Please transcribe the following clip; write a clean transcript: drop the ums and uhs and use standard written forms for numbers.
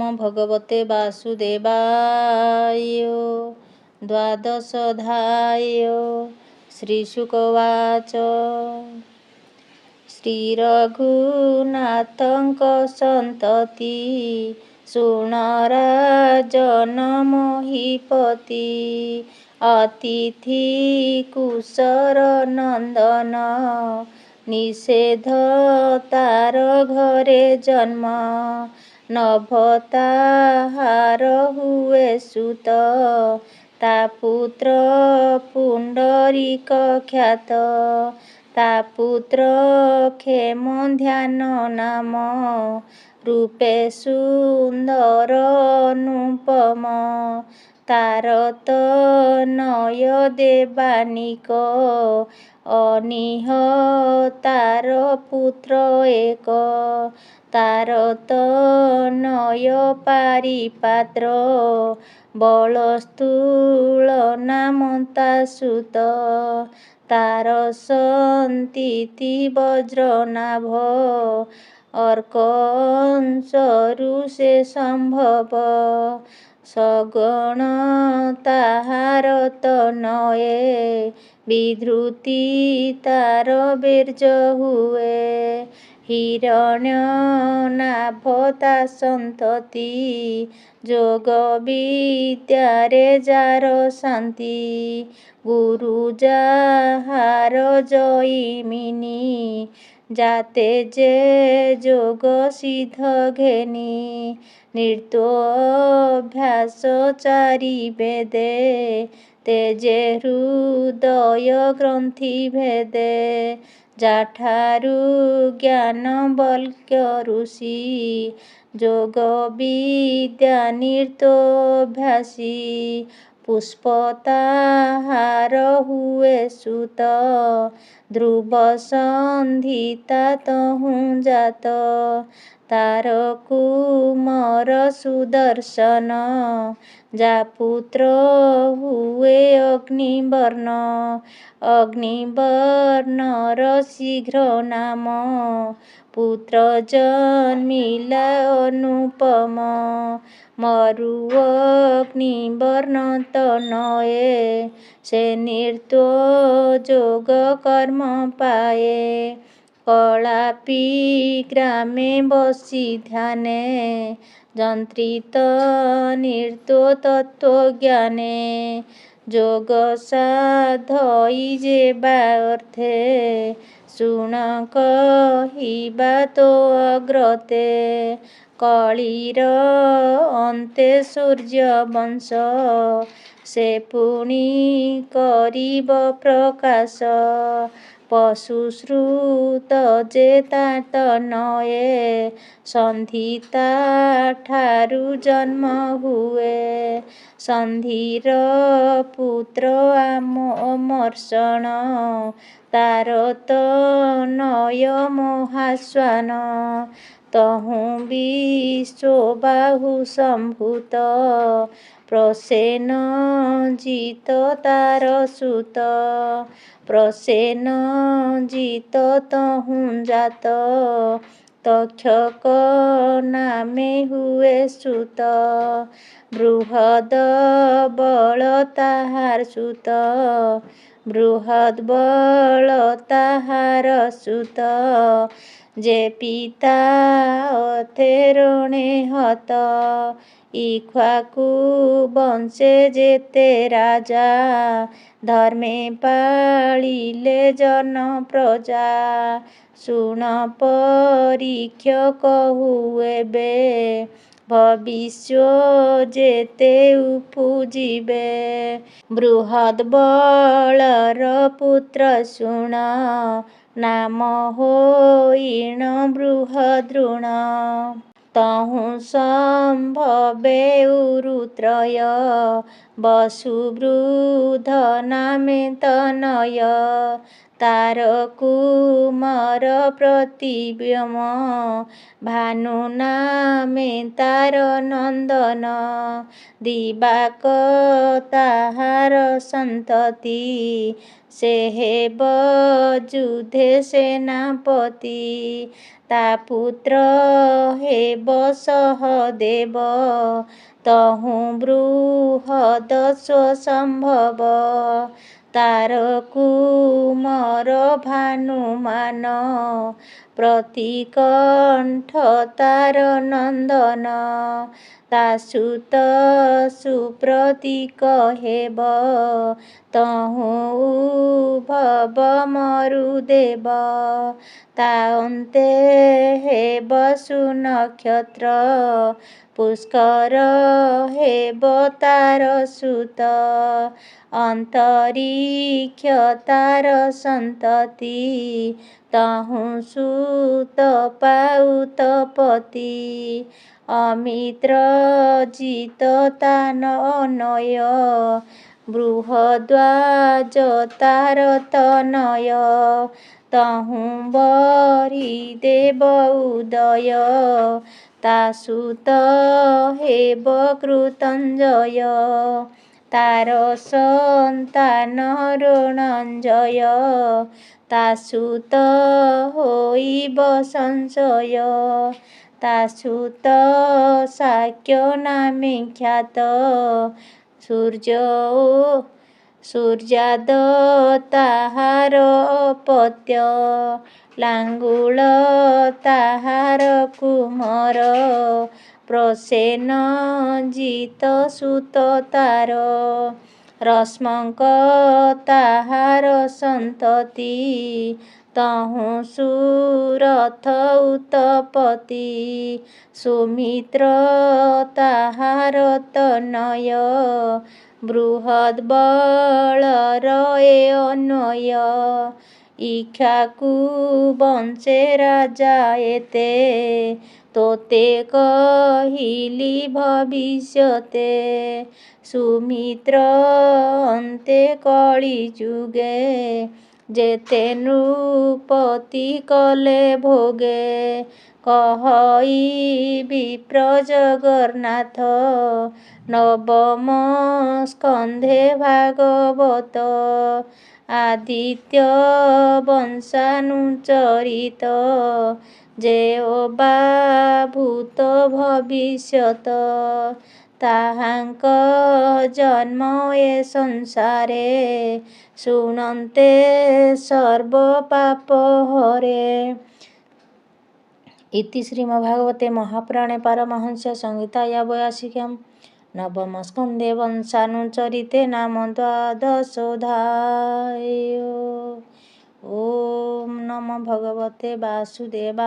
नमो भगवते वासुदेवाय। द्वादशोऽध्याय। श्रीशुकवाच। श्रीरघुनाथଙ୍କ सन्तति सुनराजन महीपति अतिथि कुशर नंदन निषेध तार घरे जन्म नभ ताहार हुए सुत ता पुत्र पुंडरीक ख्यात ता पुत्र क्षेम ध्यान नाम रूपे सुंदर अनुपम तार तनय देवानिक अनिह तार पुत्र एक तार तनय पारिपात्र बलस्थूल नामता सुत तार सन्तीति वज्रनाभ अर्कंसरु से संभव सगण ताहार तनये विधृति तार बीर्ज हुए हिरण्य नाभ ता सन्तति जोग विद्यारे जार शांति गुरु जाहार जयिमिनी जाते जे जोग सिद्ध घेनी नृत्योऽभ्यास चारि वेदे तेजे हृदय ग्रंथि भेदे जाठारु ज्ञान बल्क्य ऋषि जोग विद्या नृत्योऽभ्यासी पुष्प ताहार हुए सुत ध्रुव संधिता तहुँ जात तार कुमर सुदर्शन जा पुत्र हुए अग्निवर्ण अग्निवर्णर शीघ्र नाम पुत्र जन्मिला अनुपम मरु अग्निवर्ण तनये से नृत्य जोग कर्म पाए कलापी ग्रामे बसी ध्याने जंत्रित नृत्य तत्व ज्ञाने जोग साधई जेबा अर्थे शुण कहिबा तो अग्रते कलिर अन्ते सूर्य वंश से पुणी करिब प्रकाश पशुश्रुत जे तनये संधिता ठारु जन्म हुए संधिर पुत्र अमर्षण तार तनय महाश्वान तहुँ विश्वबाहु संभूत प्रसेन जित तार सुत प्रसेन जित तहुँ जात तक्षक नामे हुए सुत बृहद बल ताहार सुत बृहद बल ताहार सुत जे पिता अथेरणे हत इक्ष्वाकु वंशे जेते राजा धर्मे पालिले जन प्रजा शुण परीक्ष कहु एबे भविष्य जेते उपजिबे बृहद बलर पुत्र शुण नाम होइण बृहद्रुण तहुँ संभवे उरुत्रय वसुवृध नामे तनय ତାର କୁମର ପ୍ରତିବ୍ୟମ ଭାନୁ ନାମେ ତାର ନନ୍ଦନ ଦିବାକ ତାହାର ସନ୍ତତି ସେ ହେବ ଯୁଧେ ସେନାପତି ତା ପୁତ୍ର ହେବ ସହଦେବ ତହୁଁ ବୃହଦ ସ୍ୱସମ୍ଭବ ତାର କୁମର ଭାନୁମାନ ପ୍ରତିକଣ୍ଠ ତାର ନନ୍ଦନ ତା ସୁତ ସୁପ୍ରତୀକ ହେବ ତହୁଁ ଭବ ମରୁଦେବ ତା ଅନ୍ତେ ହେବ ସୁନକ୍ଷତ୍ର ପୁଷ୍କର ହେବ ତାର ସୁତ ଅନ୍ତରୀକ୍ଷ ତାର ସନ୍ତତି ତହୁଁ ସୁତ ପାଉତପତି ଅମିତ୍ର ଜିତ ତାନ ଅନୟ ବୃହଦ୍ୱାଜ ତାର ତନୟ ତହୁଁ ବରିଦେବ ଉଦୟ ତା ସୁତ ହେବ କୃତଞ୍ଜୟ ତାର ସନ୍ତାନ ରୋଣଞ୍ଜୟ ତା ସୁତ ହୋଇବ ସଂଶୟ ତା ସୁତ ଶାକ୍ୟ ନାମେ ଖ୍ୟାତ ସୂର୍ଯ୍ୟାଦ ତାହାର ଅପତ୍ୟ ଲାଙ୍ଗୁଳ ତାହାର କୁମର ପ୍ରସେନ ଜିତ ସୁତ ତାର ରଶ୍ମଙ୍କ ତାହାର ସନ୍ତତି ତହୁଁ ସୁରଥ ଉତପତି ସୁମିତ୍ର ତାହାର ତନୟ ବୃହଦ୍ ବଳର ଏ ଅନ୍ୱୟ ଇକ୍ଷ୍ୱାକୁ ବଂଶେ ରାଜା ଏତେ ତୋତେ କହିଲି ଭବିଷ୍ୟତେ ସୁମିତ୍ର ଅନ୍ତେ କଳି ଯୁଗେ ଯେତେ ନୃପତି କଲେ ଭୋଗେ କହଇ ବିପ୍ର ଜଗନ୍ନାଥ ନବମ ସ୍କନ୍ଧେ ଭାଗବତ ଆଦିତ୍ୟ ବଂଶାନୁଚରିତ ଯେଅବା ଭୂତ ଭବିଷ୍ୟତ ତାହାଙ୍କ ଜନ୍ମ ଏ ସଂସାରେ ଶୁଣନ୍ତେ ସର୍ବ ପାପ ହରେ। ଇତି ଶ୍ରୀମଦ୍ଭାଗବତେ ମହାପୁରାଣେ ପାରମହଂସ୍ୟ ସଂହିତାୟା 82 ନବମ ସ୍କନ୍ଧେ ବଂଶାନୁଚରିତେ ନାମ ଦ୍ୱାଦଶୋऽଧ୍ୟାୟ। ଓಂ ନମୋ ଭଗବତେ ବାସୁଦେବାୟ।